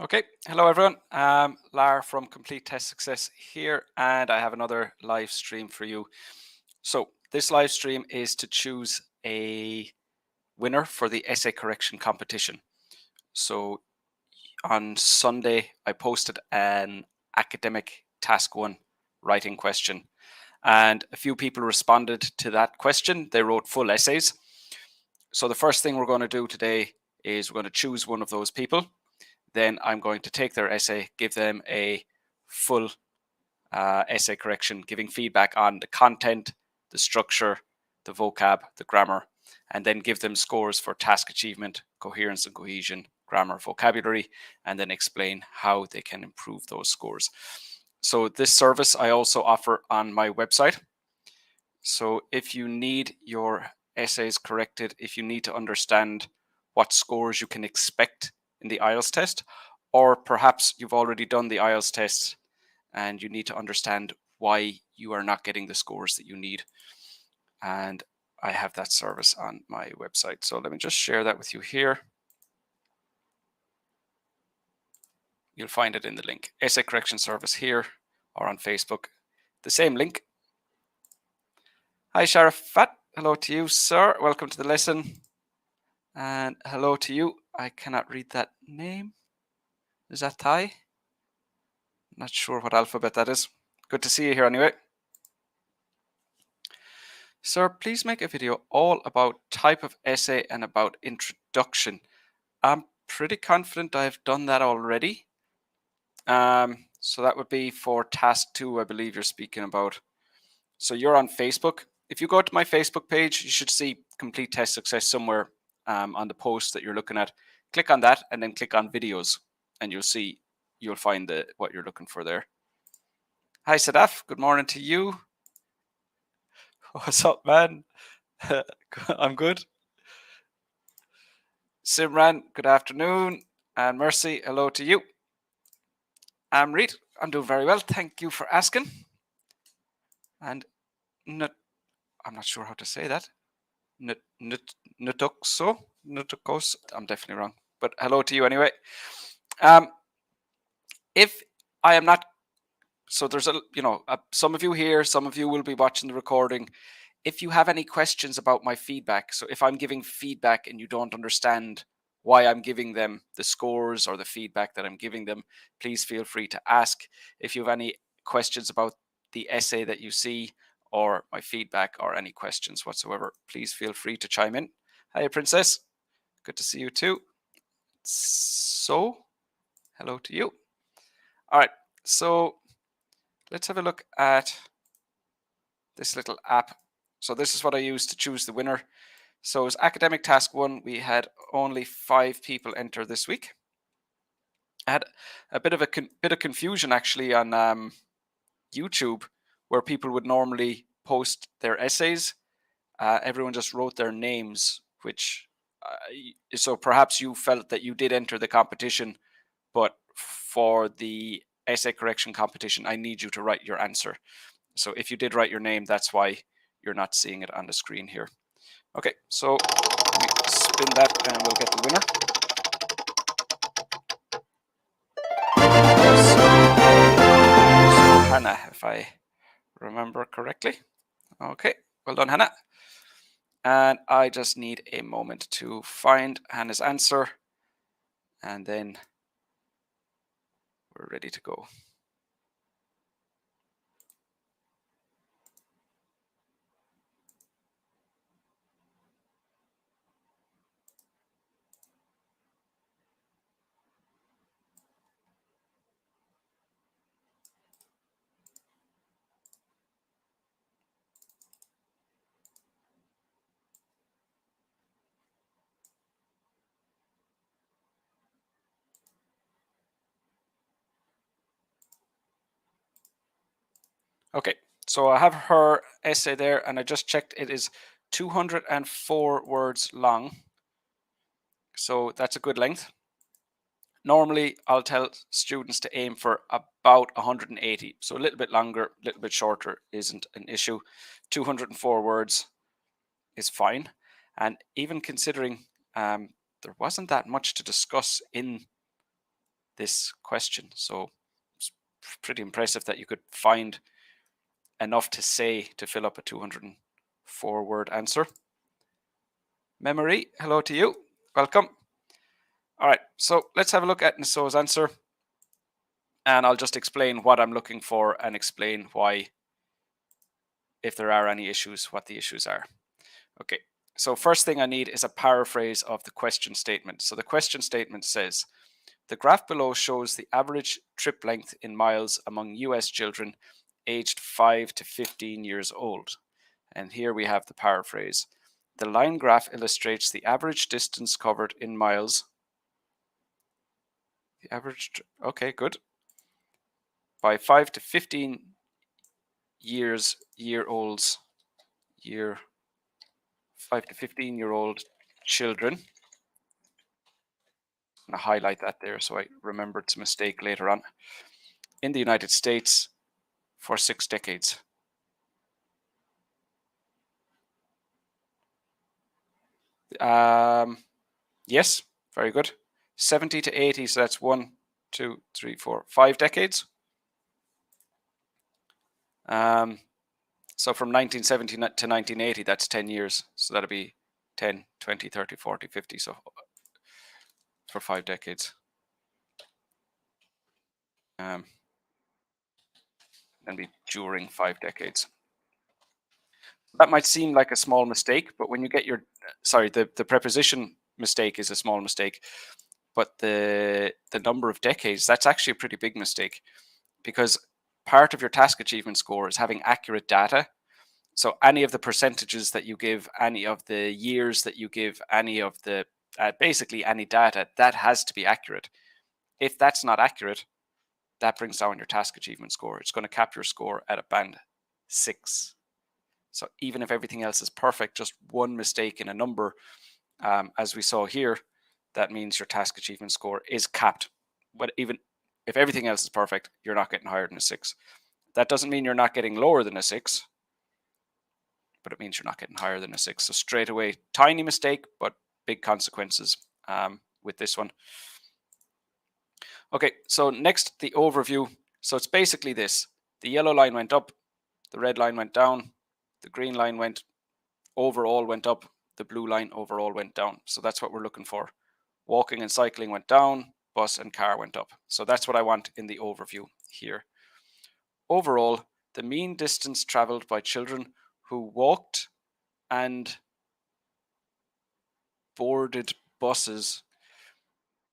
Okay, hello everyone. Lar from Complete Test Success here, and I have another live stream for you. So this live stream is to choose a winner for the essay correction competition. So on Sunday, I posted an Academic Task 1 writing question, and a few people responded to that question. They wrote full essays. So the first thing we're going to do today is we're going to choose one of those people. Then I'm going to take their essay, give them a full essay correction, giving feedback on the content, the structure, the vocab, the grammar, and then give them scores for task achievement, coherence and cohesion, grammar, vocabulary, and then explain how they can improve those scores. So this service I also offer on my website. So if you need your essays corrected, if you need to understand what scores you can expect in the IELTS test, or perhaps you've already done the IELTS test and you need to understand why you are not getting the scores that you need. And I have that service on my website. So let me just share that with you here. You'll find it in the link. Essay correction service here or on Facebook. The same link. Hi Sharafat. Hello to you, sir. Welcome to the lesson. And hello to you. I cannot read that name. Is that Thai? Not sure what alphabet that is. Good to see you here anyway. Sir, please make a video all about type of essay and about introduction. I'm pretty confident I've done that already. So that would be for task 2, I believe you're speaking about. So you're on Facebook. If you go to my Facebook page, you should see Complete Test Success somewhere on the post that you're looking at. Click on that and then click on videos and you'll find what you're looking for there. Hi Sadaf, good morning to you. What's up, man? I'm good. Simran, good afternoon. And Mercy, hello to you. Reed, I'm doing very well. Thank you for asking. And I'm not sure how to say that. Nutukso, I'm definitely wrong. But hello to you anyway. If I am not, so there's some of you here, some of you will be watching the recording. If you have any questions about my feedback, so if I'm giving feedback and you don't understand why I'm giving them the scores or the feedback that I'm giving them, please feel free to ask. If you have any questions about the essay that you see or my feedback or any questions whatsoever, please feel free to chime in. Hi, Princess. Good to see you too. So, hello to you. All right, so let's have a look at this little app. So this is what I use to choose the winner. So as Academic Task 1, we had only 5 people enter this week. I had a bit of confusion actually on YouTube, where people would normally post their essays. Everyone just wrote their names, which so perhaps you felt that you did enter the competition, but for the essay correction competition, I need you to write your answer. So if you did write your name, that's why you're not seeing it on the screen here. Okay, so let me spin that and we'll get the winner. So Hannah, if I remember correctly. Okay, well done, Hannah. And I just need a moment to find Hannah's answer, and then we're ready to go. Okay, so I have her essay there, and I just checked. It is 204 words long. So that's a good length. Normally, I'll tell students to aim for about 180. So a little bit longer, a little bit shorter isn't an issue. 204 words is fine. And even considering there wasn't that much to discuss in this question. So it's pretty impressive that you could find enough to say to fill up a 204-word answer. Memory, hello to you. Welcome. All right, so let's have a look at Naso's answer. And I'll just explain what I'm looking for and explain why, if there are any issues, what the issues are. Okay, so first thing I need is a paraphrase of the question statement. So the question statement says, the graph below shows the average trip length in miles among US children aged 5 to 15 years old. And here we have the paraphrase. The line graph illustrates the average distance covered in miles. The average, okay, good. By 5 to 15 year-olds, 5 to 15-year-old children. I'm going to highlight that there so I remember it's a mistake later on. In the United States for 6 decades. Yes, very good. 70 to 80, so that's 1, 2, 3, 4, 5 decades. So from 1970 to 1980, that's 10 years. So that'll be 10, 20, 30, 40, 50. So for 5 decades. And be during 5 decades. That might seem like a small mistake, but when you get your, sorry, the preposition mistake is a small mistake, but the number of decades, that's actually a pretty big mistake, because part of your task achievement score is having accurate data. So any of the percentages that you give, any of the years that you give, any of the, basically any data, that has to be accurate. If that's not accurate, that brings down your task achievement score. It's going to cap your score at a band 6. So even if everything else is perfect, just one mistake in a number, as we saw here, that means your task achievement score is capped. But even if everything else is perfect, you're not getting higher than a 6. That doesn't mean you're not getting lower than a 6, but it means you're not getting higher than a 6. So straight away, tiny mistake, but big consequences with this one. Okay, so next, the overview. So it's basically this. The yellow line went up, the red line went down, the green line went up, the blue line overall went down. So that's what we're looking for. Walking and cycling went down, bus and car went up. So that's what I want in the overview here. Overall, the mean distance traveled by children who walked and boarded buses.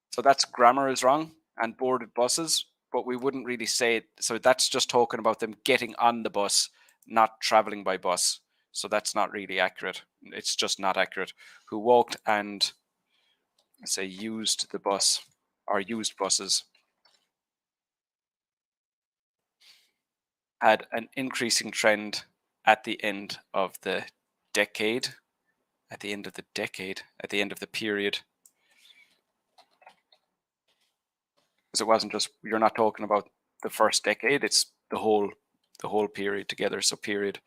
So that's grammar is wrong, and boarded buses, but we wouldn't really say it. So that's just talking about them getting on the bus, not traveling by bus. So that's not really accurate. It's just not accurate. Who walked and, say, used the bus or used buses had an increasing trend at the end of the decade. At the end of the decade, at the end of the period. Because it wasn't just, you're not talking about the first decade, it's the whole period together. So period.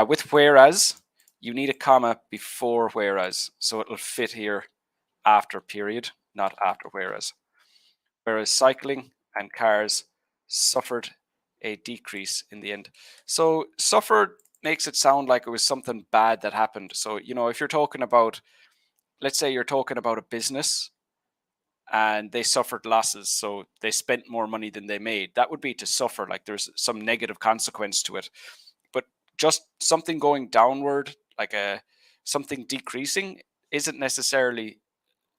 With whereas, you need a comma before whereas, so it'll fit here after period, not after whereas. Whereas cycling and cars suffered a decrease in the end. So suffered makes it sound like it was something bad that happened. So, you know, if you're talking about, let's say you're talking about a business and they suffered losses, so they spent more money than they made, that would be to suffer, like there's some negative consequence to it. But just something going downward, like something decreasing, isn't necessarily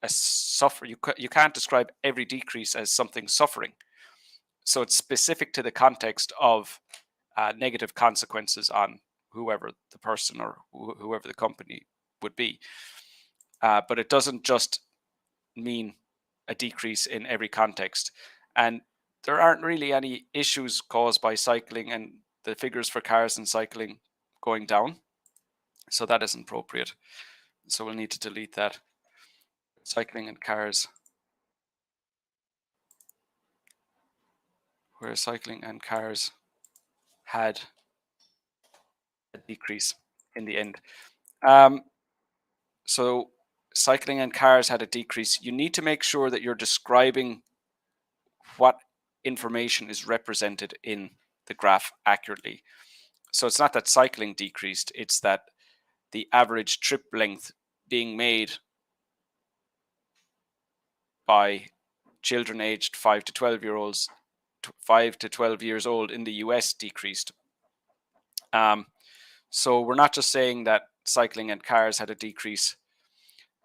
a suffer. You can't describe every decrease as something suffering. So it's specific to the context of negative consequences on whoever the person or whoever the company would be. But it doesn't just mean a decrease in every context. And there aren't really any issues caused by cycling and the figures for cars and cycling going down. So that isn't appropriate. So we'll need to delete that. Cycling and cars. Where cycling and cars had a decrease in the end. So cycling and cars had a decrease. You need to make sure that you're describing what information is represented in the graph accurately. So it's not that cycling decreased, it's that the average trip length being made by children aged 5 to 12 years old in the US decreased. So we're not just saying that cycling and cars had a decrease,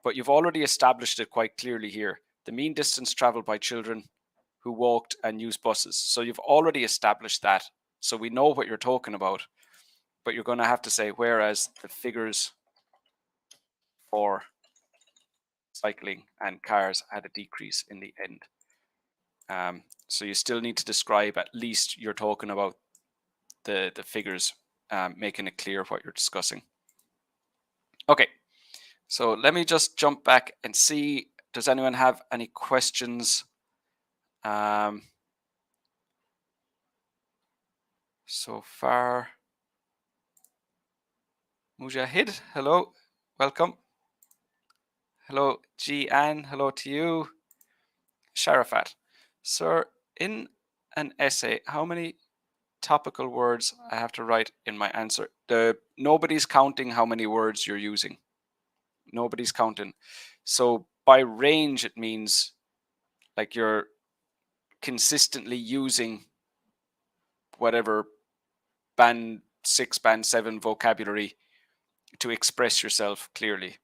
but you've already established it quite clearly here. The mean distance traveled by children who walked and used buses. So you've already established that. So we know what you're talking about, but you're going to have to say, whereas the figures for cycling and cars had a decrease in the end. So you still need to describe, at least you're talking about the figures, making it clear what you're discussing. Okay, so let me just jump back and see, does anyone have any questions? So far. Mujahid, hello, welcome. Hello, G-Ann, hello to you. Sharafat, sir, in an essay, how many topical words I have to write in my answer? Nobody's counting how many words you're using. Nobody's counting. So by range, it means like you're consistently using whatever band 6, band 7 vocabulary to express yourself clearly.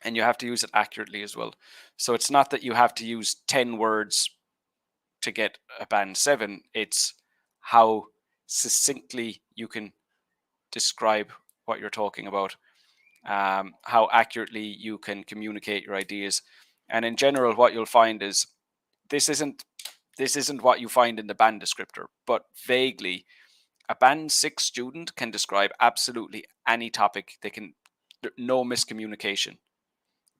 And you have to use it accurately as well. So it's not that you have to use 10 words to get a band 7. It's how succinctly you can describe what you're talking about, how accurately you can communicate your ideas. And in general, what you'll find is this isn't what you find in the band descriptor, but vaguely, a band 6 student can describe absolutely any topic. No miscommunication.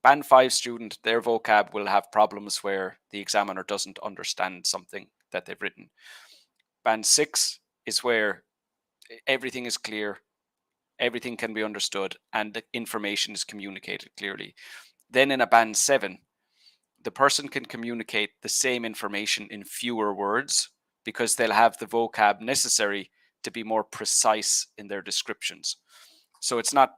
Band 5 student, their vocab will have problems where the examiner doesn't understand something that they've written. Band 6 is where everything is clear, everything can be understood, and the information is communicated clearly. Then in a band 7, the person can communicate the same information in fewer words because they'll have the vocab necessary to be more precise in their descriptions. So it's not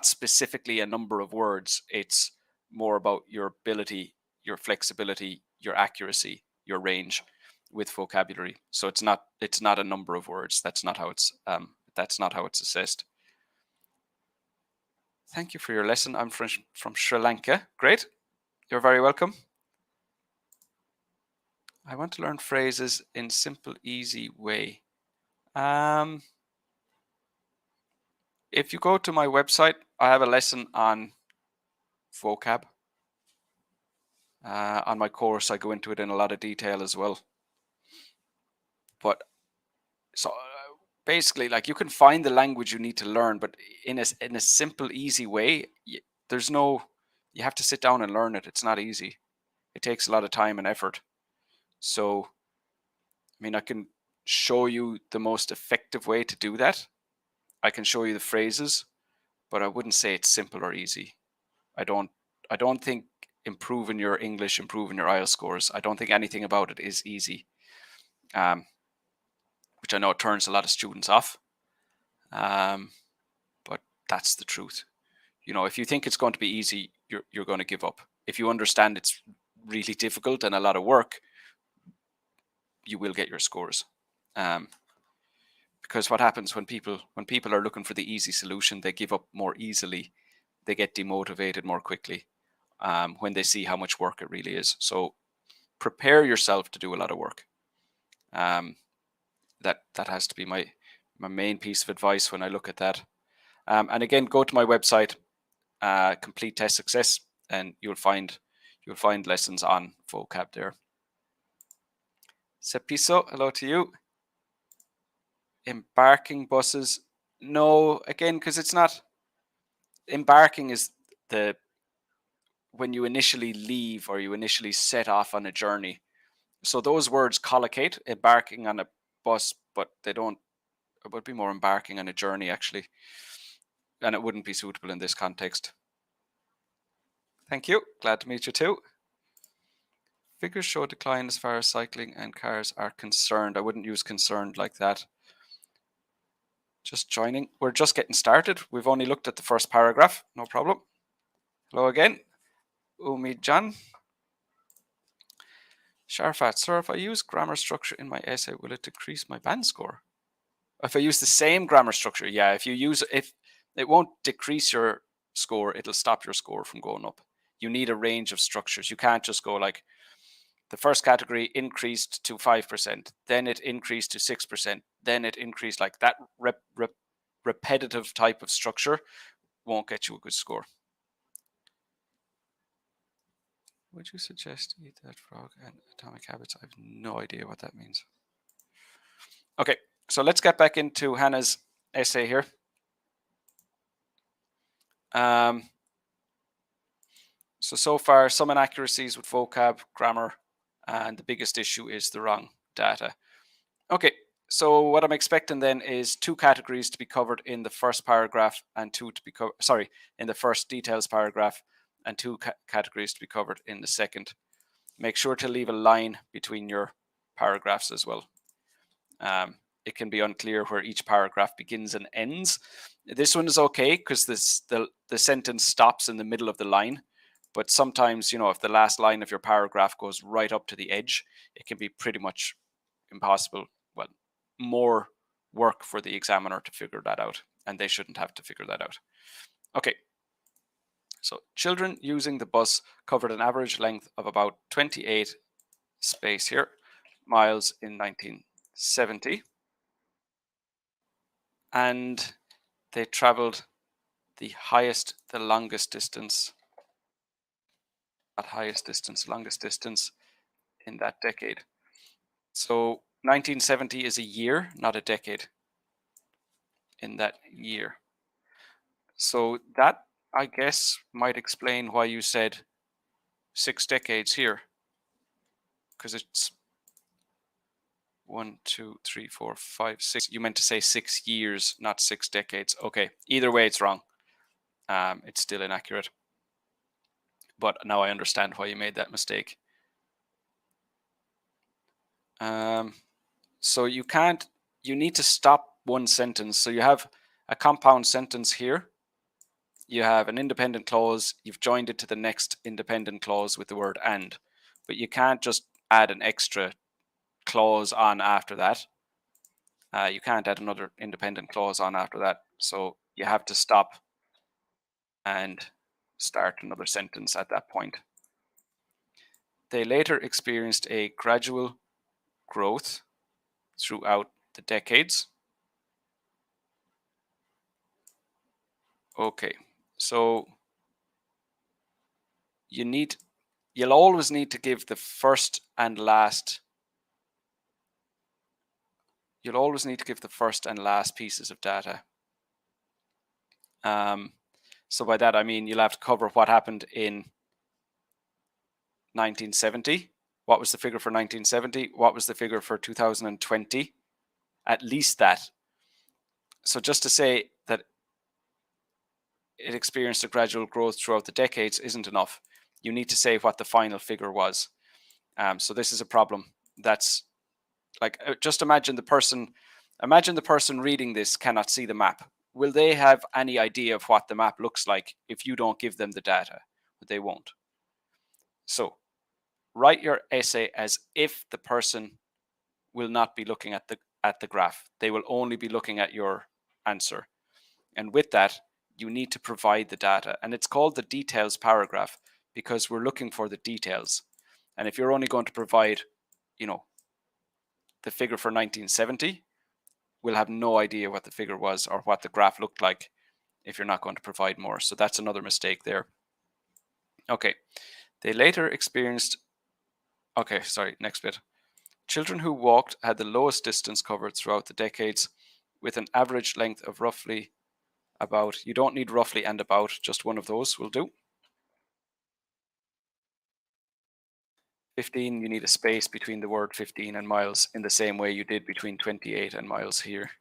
specifically a number of words. It's more about your ability, your flexibility, your accuracy, your range with vocabulary. So it's not a number of words. That's not how it's assessed. Thank you for your lesson. I'm from Sri Lanka. Great. You're very welcome. I want to learn phrases in simple, easy way. If you go to my website, I have a lesson on vocab. On my course, I go into it in a lot of detail as well. But so basically, like, you can find the language you need to learn, but in a simple, easy way. You have to sit down and learn it. It's not easy. It takes a lot of time and effort. So, I mean, I can show you the most effective way to do that. I can show you the phrases, but I wouldn't say it's simple or easy. I don't think improving your English, improving your IELTS scores, I don't think anything about it is easy. Which I know turns a lot of students off. But that's the truth. You know, if you think it's going to be easy, you're going to give up. If you understand it's really difficult and a lot of work, you will get your scores. Because what happens when people are looking for the easy solution, they give up more easily. They get demotivated more quickly when they see how much work it really is. So prepare yourself to do a lot of work. That has to be my main piece of advice when I look at that. And again, go to my website, Complete Test Success, and you'll find lessons on vocab there. Sepiso, hello to you. Embarking buses, no, again, because it's not. Embarking is when you initially leave or you initially set off on a journey. So those words collocate, embarking on a bus, but they don't. It would be more embarking on a journey, actually, and it wouldn't be suitable in this context. Thank you. Glad to meet you too. Figures show a decline as far as cycling and cars are concerned. I wouldn't use concerned like that. Just joining. We're just getting started. We've only looked at the first paragraph. No problem. Hello again. Umidjan. Sharfat, sir, if I use grammar structure in my essay, will it decrease my band score? If I use the same grammar structure, yeah. If it won't decrease your score, it'll stop your score from going up. You need a range of structures. You can't just go like the first category increased to 5%, then it increased to 6%, then it increased like that. Repetitive type of structure won't get you a good score. Would you suggest eat that frog and atomic habits? I have no idea what that means. Okay, so let's get back into Hannah's essay here. So far, some inaccuracies with vocab, grammar, and the biggest issue is the wrong data. Okay, so what I'm expecting then is 2 categories to be covered in the first paragraph and 2 to be covered, in the first details paragraph, and 2 categories to be covered in the second. Make sure to leave a line between your paragraphs as well. It can be unclear where each paragraph begins and ends. This one is okay because the sentence stops in the middle of the line. But sometimes, if the last line of your paragraph goes right up to the edge, it can be pretty much impossible. Well, more work for the examiner to figure that out, and they shouldn't have to figure that out. Okay. So children using the bus covered an average length of about 28 space here miles in 1970. And they traveled the longest distance in that decade. So 1970 is a year, not a decade. In that year. So that, I guess, might explain why you said 6 decades here. Because it's 1, 2, 3, 4, 5, 6. You meant to say 6 years, not 6 decades. Okay, either way, it's wrong. It's still inaccurate. But now I understand why you made that mistake. So you need to stop one sentence. So you have a compound sentence here. You have an independent clause. You've joined it to the next independent clause with the word and. But you can't just add an extra clause on after that. You can't add another independent clause on after that. So you have to stop and start another sentence at that point. They later experienced a gradual growth throughout the decades. Okay, so you'll always need to give the first and last. You'll always need to give the first and last pieces of data. So by that I mean you'll have to cover what happened in 1970. What was the figure for 1970? What was the figure for 2020? At least that. So just to say that it experienced a gradual growth throughout the decades isn't enough. You need to say what the final figure was. So this is a problem. That's like, just imagine the person reading this cannot see the map. Will they have any idea of what the map looks like if you don't give them the data? They won't. So write your essay as if the person will not be looking at the graph. They will only be looking at your answer. And with that, you need to provide the data. And it's called the details paragraph because we're looking for the details. And if you're only going to provide, the figure for 1970, we'll have no idea what the figure was or what the graph looked like if you're not going to provide more. So that's another mistake there. Okay. They later experienced... Okay, sorry, next bit. Children who walked had the lowest distance covered throughout the decades with an average length of roughly about... You don't need roughly and about, just one of those will do. 15, you need a space between the word 15 and miles in the same way you did between 28 and miles here.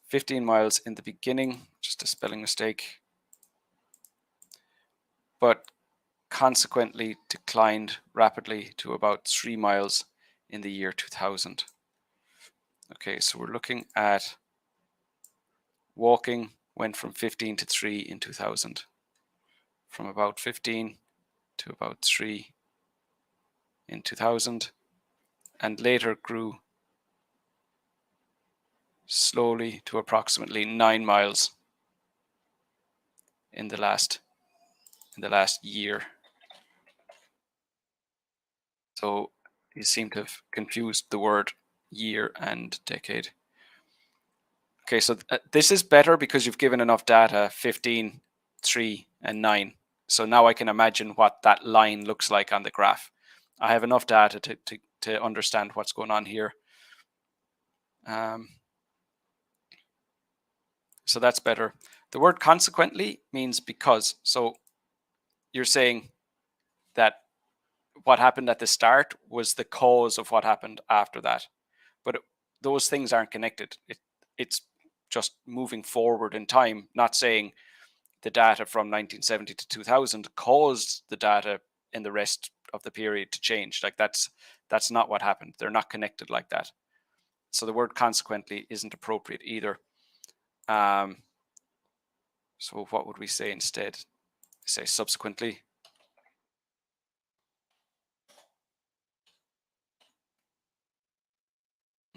15 miles in the beginning, just a spelling mistake. But consequently declined rapidly to about 3 miles in the year 2000. Okay, so we're looking at walking went from 15 to 3 in 2000. From about 15 to about 3 in 2000, and later grew slowly to approximately 9 miles in the last year. So you seem to have confused the word year and decade. Okay, so this is better because you've given enough data, 15, 3, and 9. So now I can imagine what that line looks like on the graph. I have enough data to understand what's going on here. So that's better. The word consequently means because. So you're saying that what happened at the start was the cause of what happened after that. But those things aren't connected. It's just moving forward in time, not saying the data from 1970 to 2000 caused the data in the rest of the period to change. Like that's not what happened. They're not connected like that. So the word consequently isn't appropriate either. So what would we say instead? Say subsequently.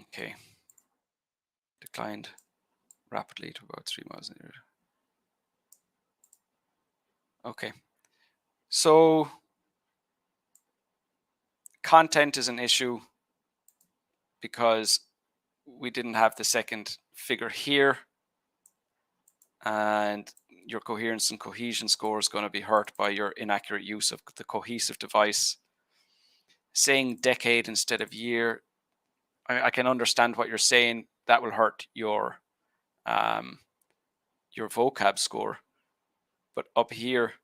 Okay. Declined rapidly to about 3 miles an hour. Okay. So content is an issue because we didn't have the second figure here, and your coherence and cohesion score is going to be hurt by your inaccurate use of the cohesive device. Saying decade instead of year, I can understand what you're saying. That will hurt your vocab score, but up here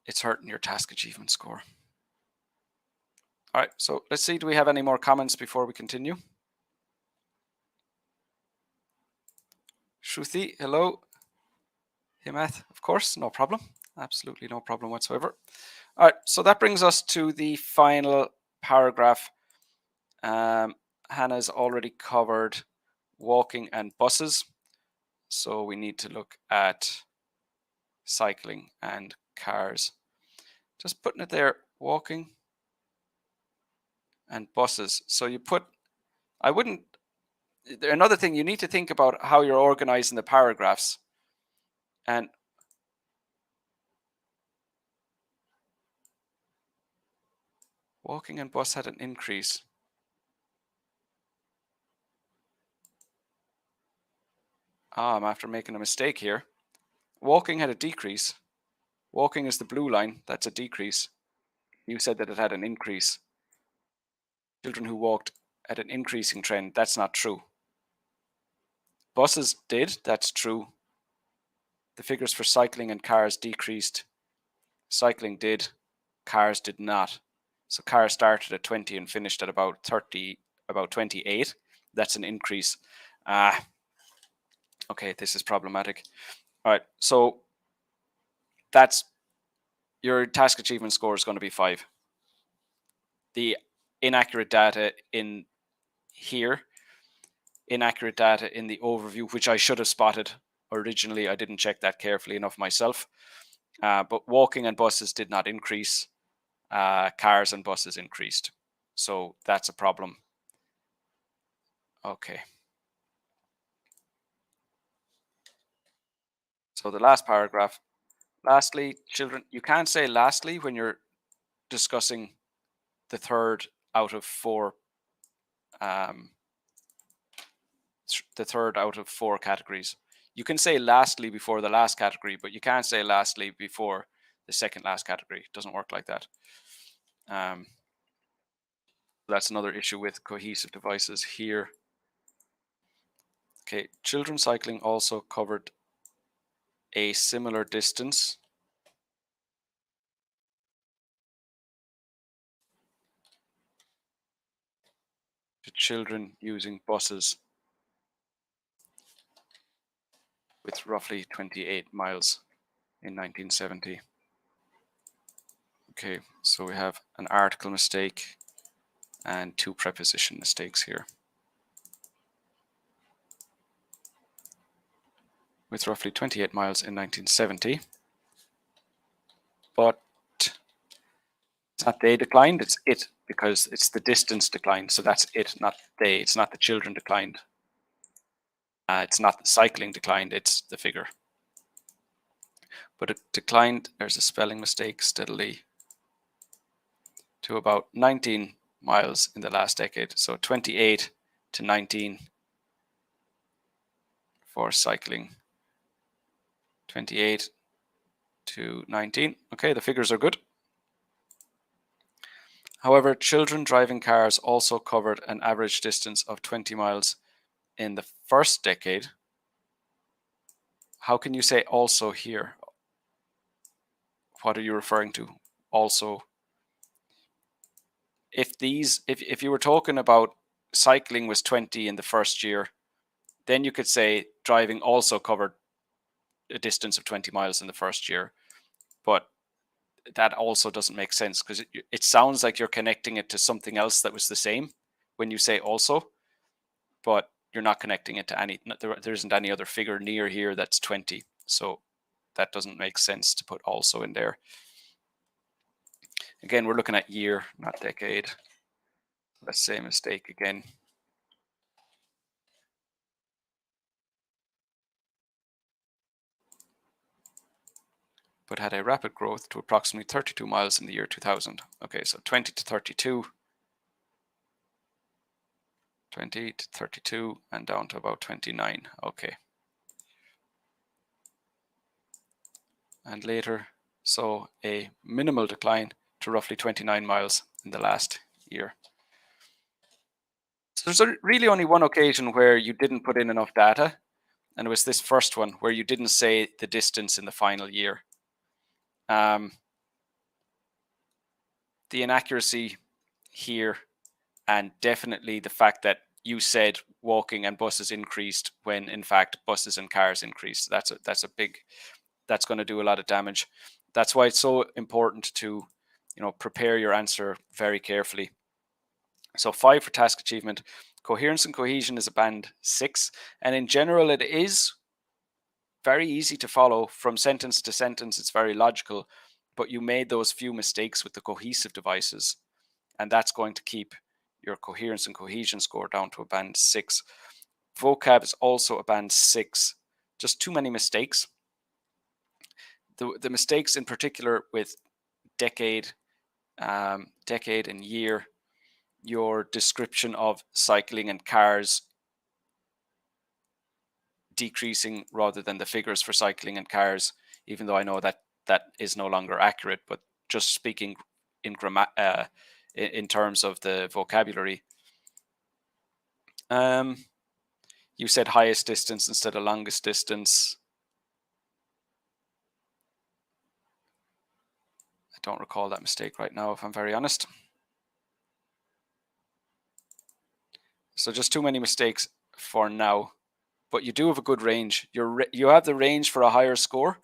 it's hurting your task achievement score. All right, so let's see, do we have any more comments before we continue? Shruti, hello. Himath, of course, no problem. Absolutely no problem whatsoever. All right, so that brings us to the final paragraph. Hannah's already covered walking and buses, so we need to look at cycling and cars. Just putting it there, walking and buses. So you put, I wouldn't, another thing, you need to think about how you're organizing the paragraphs. And walking and bus had an increase. I'm after making a mistake here. Walking had a decrease. Walking is the blue line. That's a decrease. You said that it had an increase. Children who walked had an increasing trend. That's not true. Buses did. That's true. The figures for cycling and cars decreased. Cycling did. Cars did not. So cars started at 20 and finished at about 30, about 28. That's an increase. Okay, this is problematic. All right, so that's your task achievement score is going to be 5. The inaccurate data in here, inaccurate data in the overview, which I should have spotted originally. I didn't check that carefully enough myself. But walking and buses did not increase. Cars and buses increased. So that's a problem. Okay. So the last paragraph. Lastly, children, you can't say lastly when you're discussing the third out of 4 categories. You can say lastly before the last category, but you can't say lastly before the second last category. It doesn't work like that. That's another issue with cohesive devices here. Okay, children cycling also covered a similar distance to children using buses with roughly 28 miles. in 1970. Okay, so we have an article mistake and 2 preposition mistakes here. With roughly 28 miles in 1970. But it's not they declined, it's it, because it's the distance declined. So that's it, not they. It's not the children declined. It's not the cycling declined, it's the figure. But it declined, there's a spelling mistake, steadily to about 19 miles in the last decade. So 28 to 19 for cycling. 28 to 19. Okay, the figures are good. However, children driving cars also covered an average distance of 20 miles in the first decade. How can you say also here? What are you referring to? Also, if you were talking about cycling was 20 in the first year, then you could say driving also covered a distance of 20 miles in the first year. But that also doesn't make sense, because it sounds like you're connecting it to something else that was the same when you say also, but you're not connecting it to any, there isn't any other figure near here that's 20. So that doesn't make sense to put also in there. Again, we're looking at year, not decade. Let's say mistake again. But had a rapid growth to approximately 32 miles in the year 2000. Okay, so 20 to 32. 20 to 32 and down to about 29. Okay. And later, so a minimal decline to roughly 29 miles in the last year. So there's really only one occasion where you didn't put in enough data, and it was this first one where you didn't say the distance in the final year. The inaccuracy here, and definitely the fact that you said walking and buses increased when in fact buses and cars increased. That's a big, that's going to do a lot of damage. That's why it's so important to, prepare your answer very carefully. So 5 for task achievement. Coherence and cohesion is a band 6, and in general it is very easy to follow from sentence to sentence. It's very logical, but you made those few mistakes with the cohesive devices, and that's going to keep your coherence and cohesion score down to a band 6. Vocab is also a band 6. Just too many mistakes. The mistakes in particular with decade and year, your description of cycling and cars decreasing rather than the figures for cycling and cars, even though I know that that is no longer accurate, but just speaking in terms of the vocabulary. You said highest distance instead of longest distance. I don't recall that mistake right now, if I'm very honest. So just too many mistakes for now, but you do have a good range. You have the range for a higher score,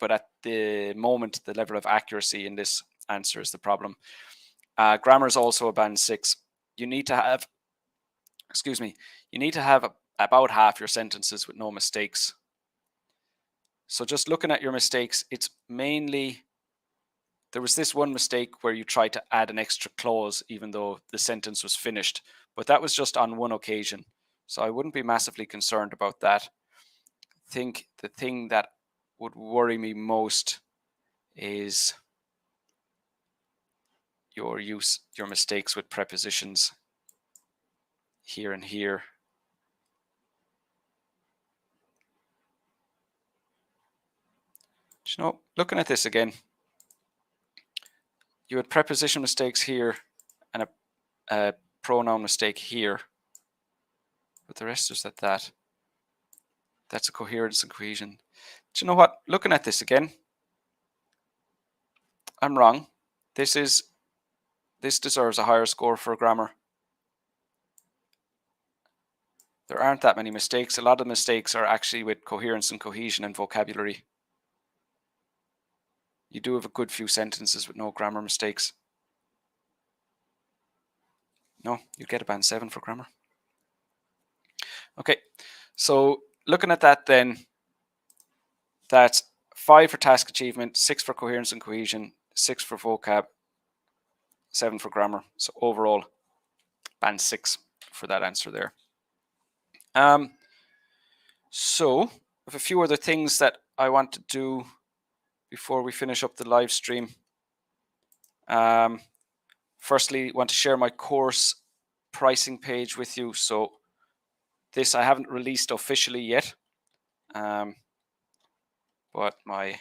but at the moment, the level of accuracy in this answer is the problem. Grammar is also a band 6. You need to have, about half your sentences with no mistakes. So just looking at your mistakes, it's mainly, there was this one mistake where you tried to add an extra clause even though the sentence was finished, but that was just on one occasion. So I wouldn't be massively concerned about that. I think the thing that would worry me most is your mistakes with prepositions here and here. Looking at this again, you had preposition mistakes here and a pronoun mistake here, but the rest is that. That's a coherence and cohesion. Do you know what? Looking at this again, I'm wrong. This deserves a higher score for grammar. There aren't that many mistakes. A lot of mistakes are actually with coherence and cohesion and vocabulary. You do have a good few sentences with no grammar mistakes. No, you get a band 7 for grammar. Okay, so looking at that then, that's 5 for task achievement, 6 for coherence and cohesion, 6 for vocab, 7 for grammar. So overall, band 6 for that answer there. So I have a few other things that I want to do before we finish up the live stream. Firstly, I want to share my course pricing page with you. So this I haven't released officially yet, but my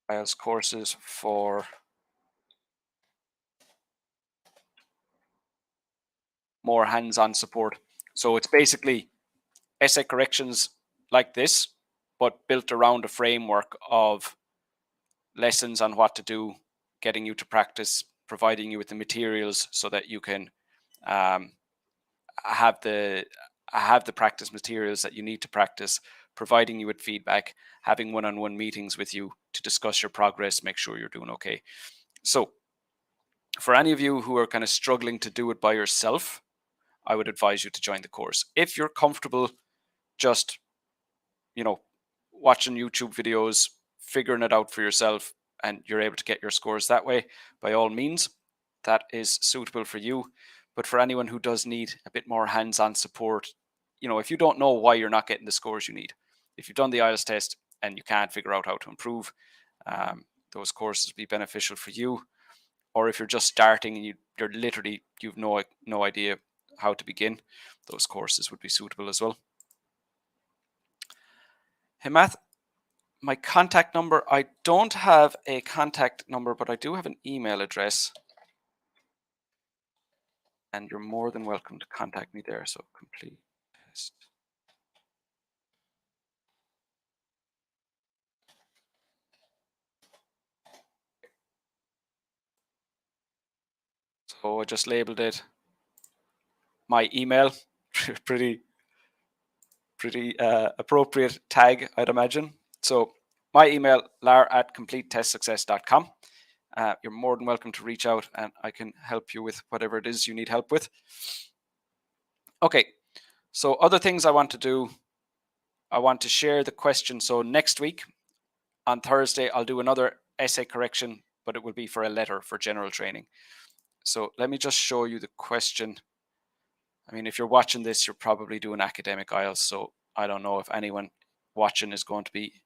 IELTS courses for more hands-on support. So it's basically essay corrections like this, but built around a framework of lessons on what to do, getting you to practice, providing you with the materials so that you can have the practice materials that you need to practice, providing you with feedback, having one-on-one meetings with you to discuss your progress, make sure you're doing okay. So for any of you who are kind of struggling to do it by yourself, I would advise you to join the course. If you're comfortable just, watching YouTube videos, figuring it out for yourself, and you're able to get your scores that way, by all means, that is suitable for you. But for anyone who does need a bit more hands-on support, if you don't know why you're not getting the scores you need, if you've done the IELTS test and you can't figure out how to improve, those courses will be beneficial for you. Or if you're just starting and you've no idea how to begin, those courses would be suitable as well. Hey, Matt, my contact number, I don't have a contact number, but I do have an email address. And you're more than welcome to contact me there. So complete test. So I just labeled it my email. pretty appropriate tag, I'd imagine. So my email, lar@completetestsuccess.com. You're more than welcome to reach out and I can help you with whatever it is you need help with. Okay, so other things I want to do, I want to share the question. So next week on Thursday, I'll do another essay correction, but it will be for a letter for general training. So let me just show you the question. I mean, if you're watching this, you're probably doing academic IELTS. So I don't know if anyone watching is going to be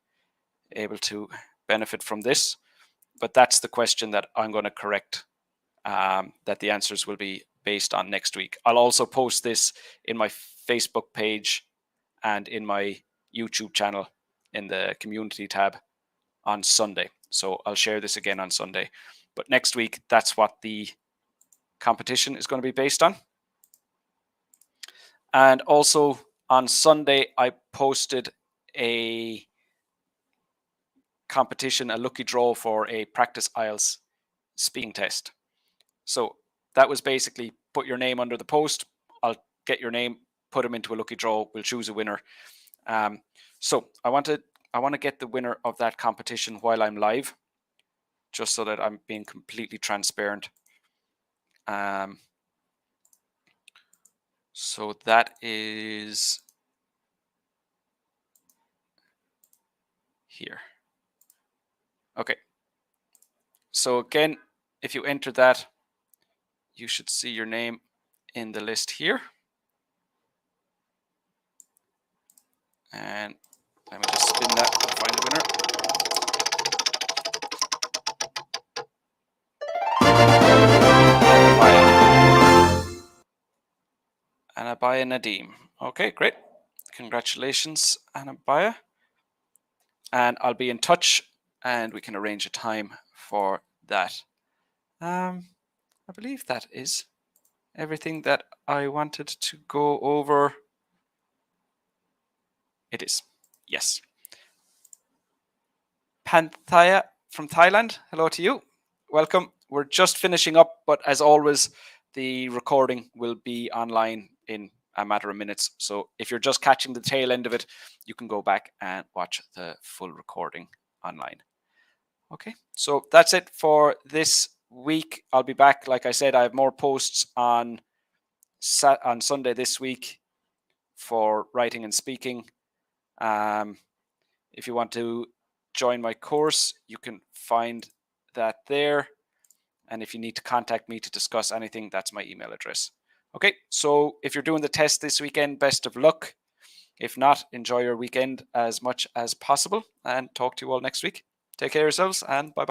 able to benefit from this, but that's the question that I'm going to correct, that the answers will be based on next week. I'll also post this in my Facebook page and in my YouTube channel in the community tab on Sunday. So I'll share this again on Sunday. But next week, that's what the competition is going to be based on. And also on Sunday, I posted a competition, a lucky draw for a practice IELTS speaking test. So that was basically put your name under the post. I'll get your name, put them into a lucky draw. We'll choose a winner. So I want to get the winner of that competition while I'm live, just so that I'm being completely transparent. So that is here. Okay. So again, if you enter that, you should see your name in the list here. And let me just spin that and find the winner. Anabaya Nadim. Okay, great. Congratulations, Anabaya. And I'll be in touch and we can arrange a time for that. I believe that is everything that I wanted to go over. It is, yes. Panthaya from Thailand, hello to you. Welcome. We're just finishing up, but as always, the recording will be online in a matter of minutes. So if you're just catching the tail end of it, you can go back and watch the full recording online. Okay, so that's it for this week. I'll be back. Like I said, I have more posts on Sunday this week for writing and speaking. If you want to join my course, you can find that there. And if you need to contact me to discuss anything, that's my email address. Okay, so if you're doing the test this weekend, best of luck. If not, enjoy your weekend as much as possible and talk to you all next week. Take care of yourselves and bye-bye.